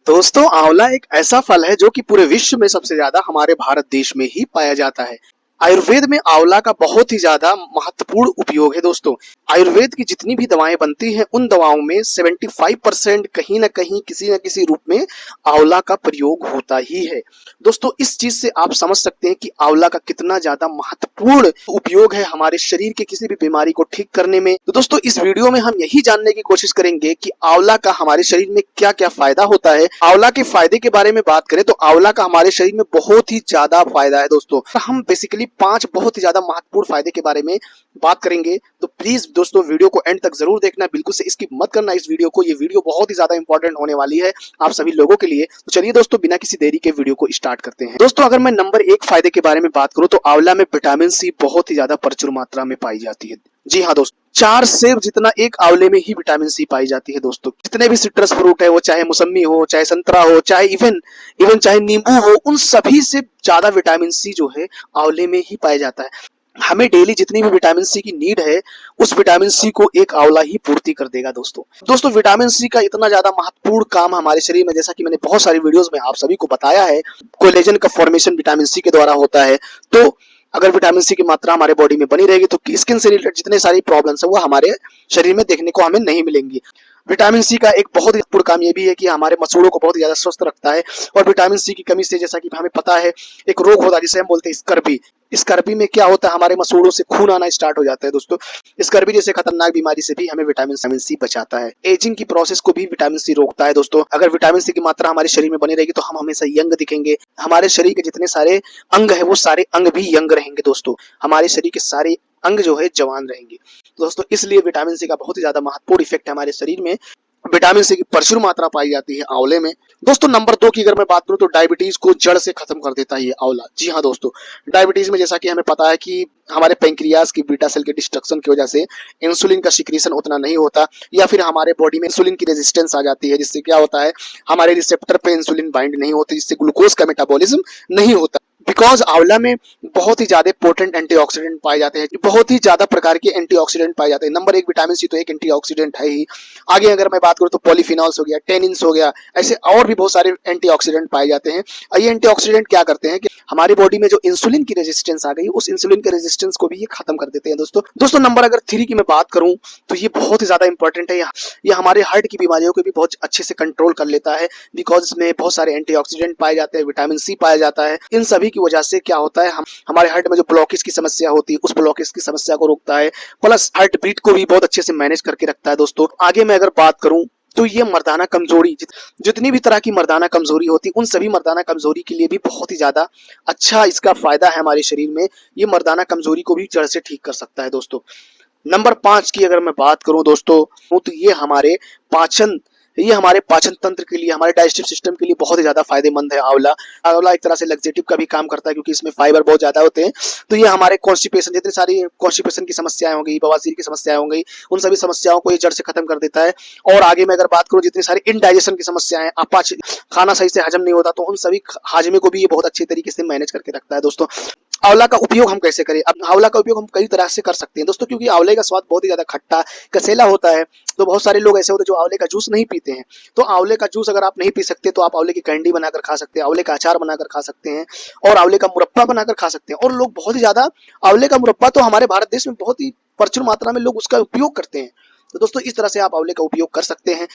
दोस्तों आंवला एक ऐसा फल है जो कि पूरे विश्व में सबसे ज्यादा हमारे भारत देश में ही पाया जाता है। आयुर्वेद में आंवला का बहुत ही ज्यादा महत्वपूर्ण उपयोग है दोस्तों। आयुर्वेद की जितनी भी दवाएं बनती हैं उन दवाओं में 75% कहीं ना कहीं किसी न किसी रूप में आंवला का प्रयोग होता ही है। दोस्तों इस चीज से आप समझ सकते हैं कि आंवला का कितना ज्यादा महत्वपूर्ण उपयोग है हमारे शरीर के किसी भी बीमारी को ठीक करने में। तो दोस्तों इस वीडियो में हम यही जानने की कोशिश करेंगे कि आंवला का हमारे शरीर में क्या क्या फायदा होता है। आंवला के फायदे के बारे में बात करें तो आंवला का हमारे शरीर में बहुत ही ज्यादा फायदा है दोस्तों। हम बेसिकली 5 बहुत ही ज्यादा महत्वपूर्ण फायदे के बारे में बात करेंगे, तो प्लीज दोस्तों वीडियो को एंड तक जरूर देखना, बिल्कुल से स्किप मत करना इस वीडियो को। ये वीडियो बहुत ही ज्यादा इंपॉर्टेंट होने वाली है आप सभी लोगों के लिए। तो चलिए दोस्तों बिना किसी देरी के वीडियो को स्टार्ट करते हैं। दोस्तों अगर मैं नंबर 1 फायदे के बारे में बात करूं तो आंवला में विटामिन सी बहुत ही ज्यादा प्रचुर मात्रा में पाई जाती है। जी हाँ दोस्तों, 4 सेब जितना एक आंवले में ही विटामिन सी पाई जाती है दोस्तों। जितने भी सिट्रस फ्रूट है, वो चाहे मौसम्मी हो, चाहे संतरा हो, चाहे इवन चाहे नींबू हो, उन सभी से ज्यादा विटामिन सी जो है आंवले में ही पाया जाता है। हमें डेली जितनी भी विटामिन सी की नीड है उस विटामिन सी को एक आंवला ही पूर्ति कर देगा दोस्तों विटामिन सी का इतना ज्यादा महत्वपूर्ण काम हमारे शरीर में, जैसा कि मैंने बहुत सारी वीडियोस में आप सभी को बताया है, कोलेजन का फॉर्मेशन विटामिन सी के द्वारा होता है। तो अगर विटामिन सी की मात्रा हमारे बॉडी में बनी रहेगी तो स्किन से रिलेटेड जितने सारी प्रॉब्लम्स है वो हमारे शरीर में देखने को हमें नहीं मिलेंगी। विटामिन सी का एक बहुत ही महत्वपूर्ण काम ये भी है कि हमारे मसूड़ों को बहुत ही ज्यादा स्वस्थ रखता है। और विटामिन सी की कमी से, जैसा कि हमें पता है, एक रोग होता है जिसे हम बोलते हैं स्कर्वी। स्कर्वी में क्या होता है, हमारे मसूड़ों से खून आना स्टार्ट हो जाता है दोस्तों। स्कर्वी जैसे खतरनाक बीमारी से भी हमें विटामिन सी बचाता है। एजिंग की प्रोसेस को भी विटामिन सी रोकता है दोस्तों। अगर विटामिन सी की मात्रा हमारे शरीर में बनी रहेगी तो हम हमेशा यंग दिखेंगे। हमारे शरीर के जितने सारे अंग है वो सारे अंग भी यंग रहेंगे दोस्तों। हमारे शरीर के सारे अंग जो है जवान रहेंगे दोस्तों। इसलिए विटामिन सी का बहुत ही ज्यादा महत्वपूर्ण इफेक्ट है हमारे शरीर में। विटामिन सी की प्रचुर मात्रा पाई जाती है आंवले में। दोस्तों नंबर 2 की अगर मैं बात करूं तो डायबिटीज को जड़ से खत्म कर देता है ये आंवला। जी हाँ दोस्तों, डायबिटीज में जैसा कि हमें पता है कि हमारे पेंक्रियाज की बीटा सेल के डिस्ट्रक्शन की वजह से इंसुलिन का सिक्रीशन उतना नहीं होता, या फिर हमारे बॉडी में इंसुलिन की रेजिस्टेंस आ जाती है, जिससे क्या होता है हमारे रिसेप्टर पे इंसुलिन बाइंड नहीं होती, जिससे ग्लूकोज का मेटाबॉलिज्म नहीं होता। बिकॉज आंवला में बहुत ही ज्यादा पोटेंट एंटीऑक्सीडेंट पाए जाते हैं, बहुत ही ज्यादा प्रकार के एंटीऑक्सीडेंट पाए जाते हैं। नंबर 1 विटामिन सी तो एक एंटीऑक्सीडेंट है ही। आगे अगर मैं बात करूं तो पॉलीफिनॉल्स हो गया, टेनिन्स हो गया, ऐसे और भी बहुत सारे एंटीऑक्सीडेंट पाए जाते हैं। और ये एंटीऑक्सीडेंट क्या करते हैं कि हमारी बॉडी में जो इंसुलिन की रेजिस्टेंस आ गई उस इंसुलिन के रेजिस्टेंस को भी ये खत्म कर देते हैं दोस्तों नंबर अगर 3 की मैं बात करूं तो ये बहुत ही ज्यादा इंपॉर्टेंट है। ये हमारे हार्ट की बीमारियों को भी बहुत अच्छे से कंट्रोल कर लेता है, बिकॉज इसमें बहुत सारे एंटीऑक्सीडेंट पाए जाते हैं, विटामिन सी पाया जाता है। इन सभी की वजह से क्या होता है, हमारे हार्ट में जो ब्लॉकेज की समस्या होती है उस ब्लॉकेज की समस्या को रोकता है, प्लस हार्ट बीट को भी बहुत अच्छे से मैनेज करके रखता है दोस्तों। आगे मैं अगर बात करूं तो ये मर्दाना कमजोरी, जितनी भी तरह की मर्दाना कमजोरी होती है उन सभी मर्दाना कमजोरी के लिए भी बहुत ही ज्यादा अच्छा इसका फायदा है हमारे शरीर में। ये मर्दाना कमजोरी को भी जड़ से ठीक कर सकता है दोस्तों। नंबर 5 की अगर मैं बात करूं दोस्तों तो ये हमारे पाचन तंत्र के लिए, हमारे डाइजेस्टिव सिस्टम के लिए बहुत ही ज्यादा फायदेमंद है आंवला। आंवला एक तरह से लग्जेटिव का भी काम करता है क्योंकि इसमें फाइबर बहुत ज्यादा होते हैं। तो ये हमारे कॉन्स्टिपेशन, जितनी सारी कॉन्स्टिपेशन की समस्याएं हो गई, बवासीर की समस्याएं हो गई, उन सभी समस्याओं को ये जड़ से खत्म कर देता है। और आगे मैं अगर बात करूं जितनी सारी इनडाइजेशन की समस्याएं, खाना सही से हजम नहीं होता, तो उन सभी हाजमे को भी ये बहुत अच्छे तरीके से मैनेज करके रखता है दोस्तों। आंवला का उपयोग हम कैसे करें? अब आंवला का उपयोग हम कई तरह से कर सकते हैं दोस्तों, क्योंकि आंवले का स्वाद बहुत ही ज्यादा खट्टा कसेला होता है। तो बहुत सारे लोग ऐसे होते हैं जो आंवले का जूस नहीं पीते हैं। तो आंवले का जूस अगर आप नहीं पी सकते तो आप आंवले की कैंडी बनाकर खा सकते हैं, आंवले का अचार बनाकर खा सकते हैं, और आंवले का मुरब्बा बनाकर खा सकते हैं। और लोग बहुत ही ज्यादा आंवले का मुरब्बा तो हमारे भारत देश में बहुत ही प्रचुर मात्रा में लोग उसका उपयोग करते हैं। तो दोस्तों इस तरह से आप आंवले का उपयोग कर सकते हैं।